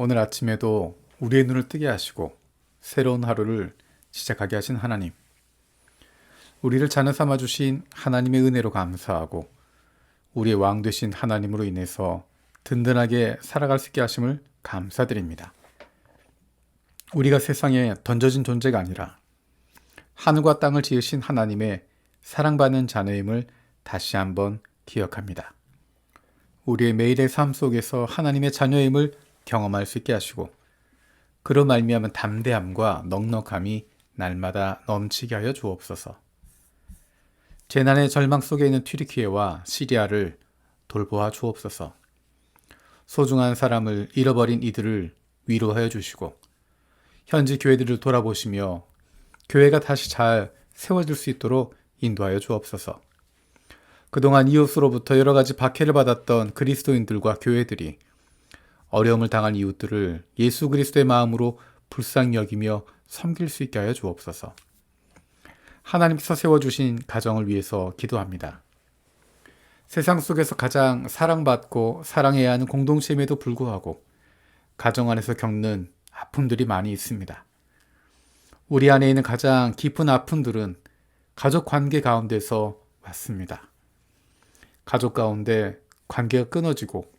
오늘 아침에도 우리의 눈을 뜨게 하시고 새로운 하루를 시작하게 하신 하나님, 우리를 자녀 삼아 주신 하나님의 은혜로 감사하고 우리의 왕 되신 하나님으로 인해서 든든하게 살아갈 수 있게 하심을 감사드립니다. 우리가 세상에 던져진 존재가 아니라 하늘과 땅을 지으신 하나님의 사랑받는 자녀임을 다시 한번 기억합니다. 우리의 매일의 삶 속에서 하나님의 자녀임을 경험할 수 있게 하시고 그로 말미암은 담대함과 넉넉함이 날마다 넘치게 하여 주옵소서. 재난의 절망 속에 있는 튀르키예와 시리아를 돌보아 주옵소서. 소중한 사람을 잃어버린 이들을 위로하여 주시고 현지 교회들을 돌아보시며 교회가 다시 잘 세워질 수 있도록 인도하여 주옵소서. 그동안 이웃으로부터 여러 가지 박해를 받았던 그리스도인들과 교회들이 어려움을 당한 이웃들을 예수 그리스도의 마음으로 불쌍히 여기며 섬길 수 있게 하여 주옵소서. 하나님께서 세워주신 가정을 위해서 기도합니다. 세상 속에서 가장 사랑받고 사랑해야 하는 공동체임에도 불구하고 가정 안에서 겪는 아픔들이 많이 있습니다. 우리 안에 있는 가장 깊은 아픔들은 가족 관계 가운데서 왔습니다. 가족 가운데 관계가 끊어지고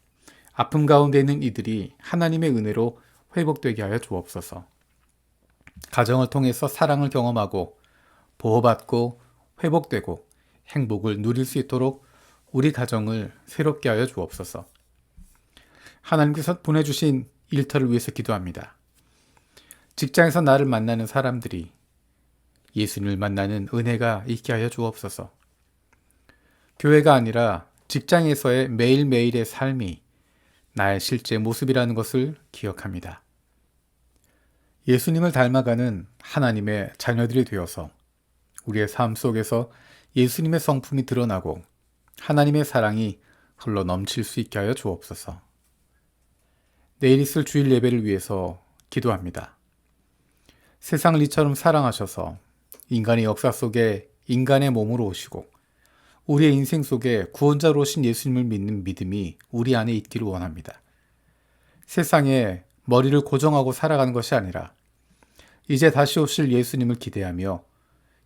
아픔 가운데 있는 이들이 하나님의 은혜로 회복되게 하여 주옵소서. 가정을 통해서 사랑을 경험하고 보호받고 회복되고 행복을 누릴 수 있도록 우리 가정을 새롭게 하여 주옵소서. 하나님께서 보내주신 일터를 위해서 기도합니다. 직장에서 나를 만나는 사람들이 예수님을 만나는 은혜가 있게 하여 주옵소서. 교회가 아니라 직장에서의 매일매일의 삶이 나의 실제 모습이라는 것을 기억합니다. 예수님을 닮아가는 하나님의 자녀들이 되어서 우리의 삶 속에서 예수님의 성품이 드러나고 하나님의 사랑이 흘러 넘칠 수 있게 하여 주옵소서. 내일 있을 주일 예배를 위해서 기도합니다. 세상을 이처럼 사랑하셔서 인간의 역사 속에 인간의 몸으로 오시고 우리의 인생 속에 구원자로 오신 예수님을 믿는 믿음이 우리 안에 있기를 원합니다. 세상에 머리를 고정하고 살아가는 것이 아니라 이제 다시 오실 예수님을 기대하며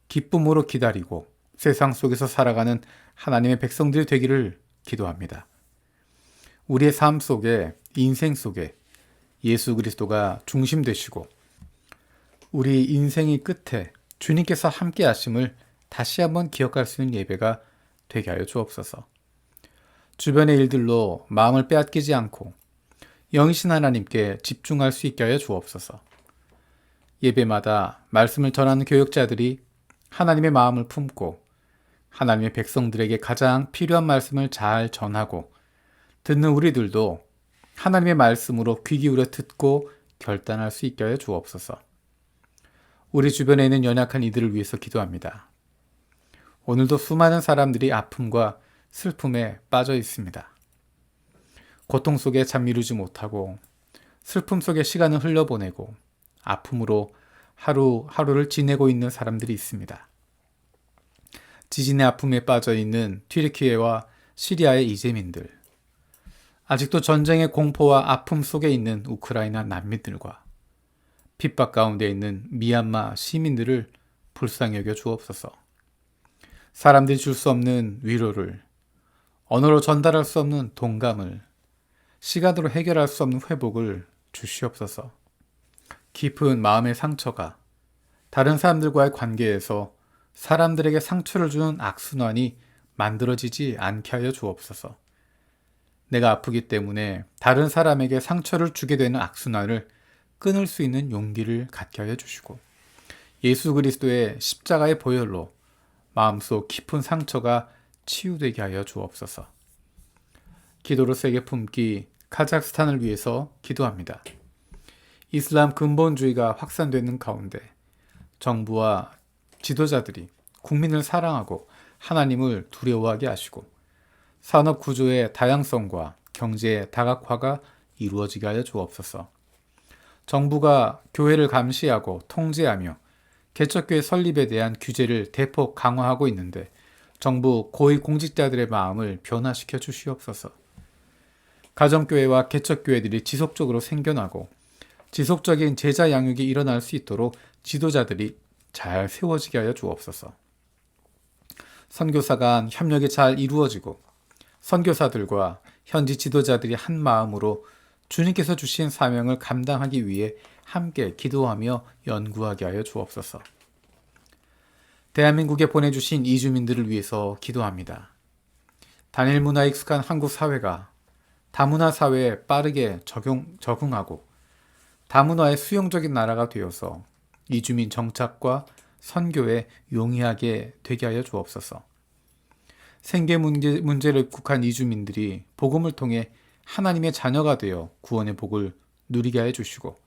기쁨으로 기다리고 세상 속에서 살아가는 하나님의 백성들이 되기를 기도합니다. 우리의 삶 속에, 인생 속에 예수 그리스도가 중심 되시고 우리 인생의 끝에 주님께서 함께 하심을 다시 한번 기억할 수 있는 예배가 되게 하여 주옵소서. 주변의 일들로 마음을 빼앗기지 않고 영이신 하나님께 집중할 수 있게 하여 주옵소서. 예배마다 말씀을 전하는 교역자들이 하나님의 마음을 품고 하나님의 백성들에게 가장 필요한 말씀을 잘 전하고 듣는 우리들도 하나님의 말씀으로 귀 기울여 듣고 결단할 수 있게 하여 주옵소서. 우리 주변에 있는 연약한 이들을 위해서 기도합니다. 오늘도 수많은 사람들이 아픔과 슬픔에 빠져 있습니다. 고통 속에 잠 이루지 못하고 슬픔 속에 시간을 흘려보내고 아픔으로 하루하루를 지내고 있는 사람들이 있습니다. 지진의 아픔에 빠져 있는 튀르키예와 시리아의 이재민들, 아직도 전쟁의 공포와 아픔 속에 있는 우크라이나 난민들과 핍박 가운데 있는 미얀마 시민들을 불쌍히 여겨 주옵소서. 사람들이 줄 수 없는 위로를, 언어로 전달할 수 없는 동감을, 시간으로 해결할 수 없는 회복을 주시옵소서. 깊은 마음의 상처가 다른 사람들과의 관계에서 사람들에게 상처를 주는 악순환이 만들어지지 않게 하여 주옵소서. 내가 아프기 때문에 다른 사람에게 상처를 주게 되는 악순환을 끊을 수 있는 용기를 갖게 하여 주시고 예수 그리스도의 십자가의 보혈로 마음속 깊은 상처가 치유되게 하여 주옵소서. 기도로 세게 품기 카자흐스탄을 위해서 기도합니다. 이슬람 근본주의가 확산되는 가운데 정부와 지도자들이 국민을 사랑하고 하나님을 두려워하게 하시고 산업 구조의 다양성과 경제의 다각화가 이루어지게 하여 주옵소서. 정부가 교회를 감시하고 통제하며 개척교회 설립에 대한 규제를 대폭 강화하고 있는데 정부 고위 공직자들의 마음을 변화시켜 주시옵소서. 가정교회와 개척교회들이 지속적으로 생겨나고 지속적인 제자 양육이 일어날 수 있도록 지도자들이 잘 세워지게 하여 주옵소서. 선교사 간 협력이 잘 이루어지고 선교사들과 현지 지도자들이 한 마음으로 주님께서 주신 사명을 감당하기 위해 함께 기도하며 연구하게 하여 주옵소서. 대한민국에 보내주신 이주민들을 위해서 기도합니다. 단일 문화에 익숙한 한국 사회가 다문화 사회에 빠르게 적응하고 다문화의 수용적인 나라가 되어서 이주민 정착과 선교에 용이하게 되게 하여 주옵소서. 생계 문제를 극복한 이주민들이 복음을 통해 하나님의 자녀가 되어 구원의 복을 누리게 하여 주시고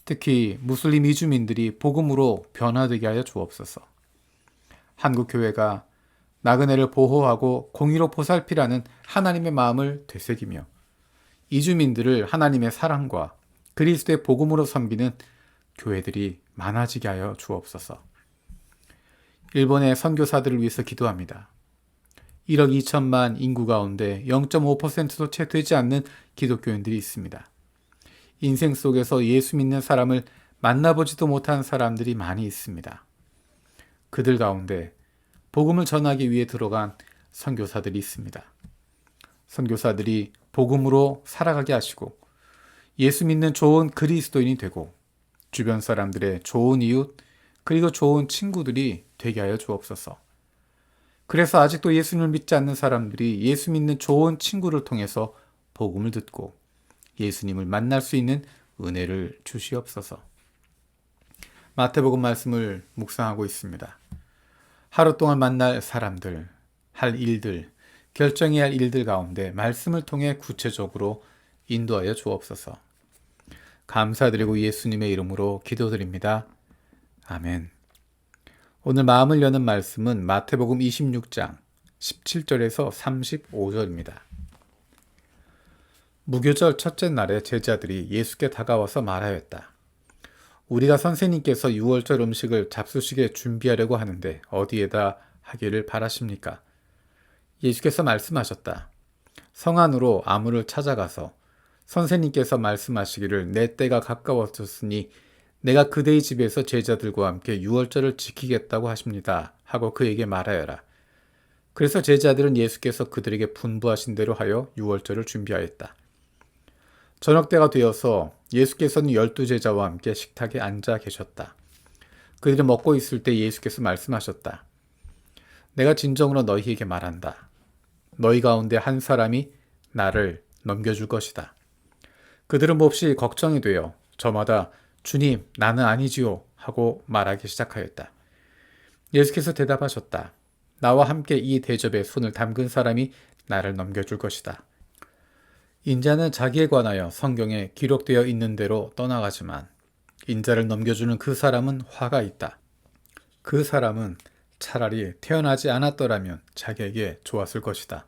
특히 무슬림 이주민들이 복음으로 변화되게 하여 주옵소서. 한국 교회가 나그네를 보호하고 공의로 보살피라는 하나님의 마음을 되새기며 이주민들을 하나님의 사랑과 그리스도의 복음으로 섬기는 교회들이 많아지게 하여 주옵소서. 일본의 선교사들을 위해서 기도합니다. 1억 2천만 인구 가운데 0.5%도 채 되지 않는 기독교인들이 있습니다. 인생 속에서 예수 믿는 사람을 만나보지도 못한 사람들이 많이 있습니다. 그들 가운데 복음을 전하기 위해 들어간 선교사들이 있습니다. 선교사들이 복음으로 살아가게 하시고 예수 믿는 좋은 그리스도인이 되고 주변 사람들의 좋은 이웃 그리고 좋은 친구들이 되게 하여 주옵소서. 그래서 아직도 예수님을 믿지 않는 사람들이 예수 믿는 좋은 친구를 통해서 복음을 듣고 예수님을 만날 수 있는 은혜를 주시옵소서. 마태복음 말씀을 묵상하고 있습니다. 하루 동안 만날 사람들, 할 일들, 결정해야 할 일들 가운데 말씀을 통해 구체적으로 인도하여 주옵소서. 감사드리고 예수님의 이름으로 기도드립니다. 아멘. 오늘 마음을 여는 말씀은 마태복음 26장 17절에서 35절입니다. 무교절 첫째 날에 제자들이 예수께 다가와서 말하였다. 우리가 선생님께서 유월절 음식을 잡수시게 준비하려고 하는데 어디에다 하기를 바라십니까? 예수께서 말씀하셨다. 성 안으로 아무를 찾아가서 선생님께서 말씀하시기를 내 때가 가까워졌으니 내가 그대의 집에서 제자들과 함께 유월절을 지키겠다고 하십니다. 하고 그에게 말하여라. 그래서 제자들은 예수께서 그들에게 분부하신 대로 하여 유월절을 준비하였다. 저녁 때가 되어서 예수께서는 12제자와 함께 식탁에 앉아 계셨다. 그들이 먹고 있을 때 예수께서 말씀하셨다. 내가 진정으로 너희에게 말한다. 너희 가운데 한 사람이 나를 넘겨줄 것이다. 그들은 몹시 걱정이 되어 저마다 주님, 나는 아니지요 하고 말하기 시작하였다. 예수께서 대답하셨다. 나와 함께 이 대접에 손을 담근 사람이 나를 넘겨줄 것이다. 인자는 자기에 관하여 성경에 기록되어 있는 대로 떠나가지만 인자를 넘겨주는 그 사람은 화가 있다. 그 사람은 차라리 태어나지 않았더라면 자기에게 좋았을 것이다.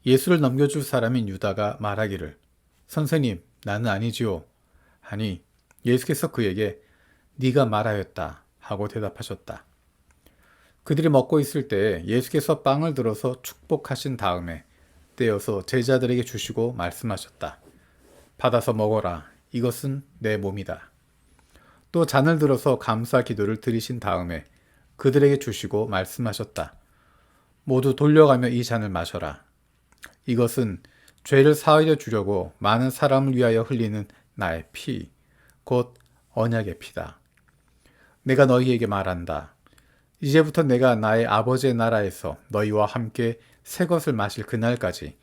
예수를 넘겨줄 사람인 유다가 말하기를 선생님, 나는 아니지요. 하니 예수께서 그에게 네가 말하였다 하고 대답하셨다. 그들이 먹고 있을 때에 예수께서 빵을 들어서 축복하신 다음에 떼어서 제자들에게 주시고 말씀하셨다. 받아서 먹어라. 이것은 내 몸이다. 또 잔을 들어서 감사 기도를 드리신 다음에 그들에게 주시고 말씀하셨다. 모두 돌려가며 이 잔을 마셔라. 이것은 죄를 사하여 주려고 많은 사람을 위하여 흘리는 나의 피, 곧 언약의 피다. 내가 너희에게 말한다. 이제부터 내가 나의 아버지의 나라에서 너희와 함께 새 것을 마실 그날까지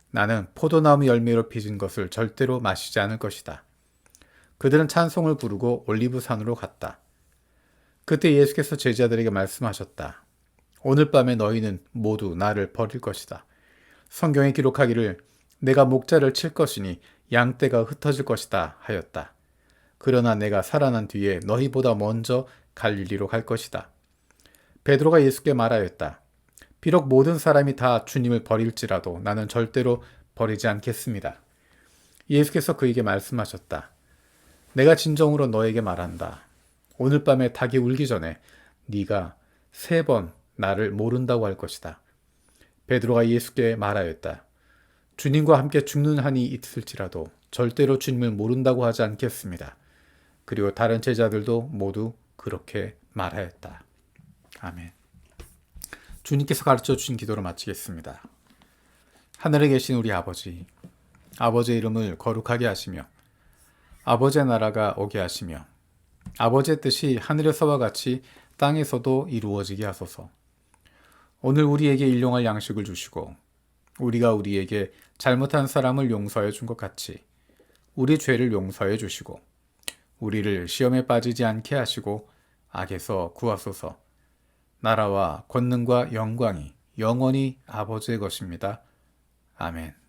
나는 포도나무 열매로 빚은 것을 절대로 마시지 않을 것이다. 그들은 찬송을 부르고 올리브산으로 갔다. 그때 예수께서 제자들에게 말씀하셨다. 오늘 밤에 너희는 모두 나를 버릴 것이다. 성경에 기록하기를 내가 목자를 칠 것이니 양떼가 흩어질 것이다 하였다. 그러나 내가 살아난 뒤에 너희보다 먼저 갈릴리로 갈 것이다. 베드로가 예수께 말하였다. 비록 모든 사람이 다 주님을 버릴지라도 나는 절대로 버리지 않겠습니다. 예수께서 그에게 말씀하셨다. 내가 진정으로 너에게 말한다. 오늘 밤에 닭이 울기 전에 네가 3번 나를 모른다고 할 것이다. 베드로가 예수께 말하였다. 주님과 함께 죽는 한이 있을지라도 절대로 주님을 모른다고 하지 않겠습니다. 그리고 다른 제자들도 모두 그렇게 말하였다. 아멘. 주님께서 가르쳐 주신 기도로 마치겠습니다. 하늘에 계신 우리 아버지, 아버지의 이름을 거룩하게 하시며 아버지의 나라가 오게 하시며 아버지의 뜻이 하늘에서와 같이 땅에서도 이루어지게 하소서. 오늘 우리에게 일용할 양식을 주시고 우리가 우리에게 잘못한 사람을 용서해 준 것 같이 우리 죄를 용서해 주시고 우리를 시험에 빠지지 않게 하시고 악에서 구하소서. 나라와 권능과 영광이 영원히 아버지의 것입니다. 아멘.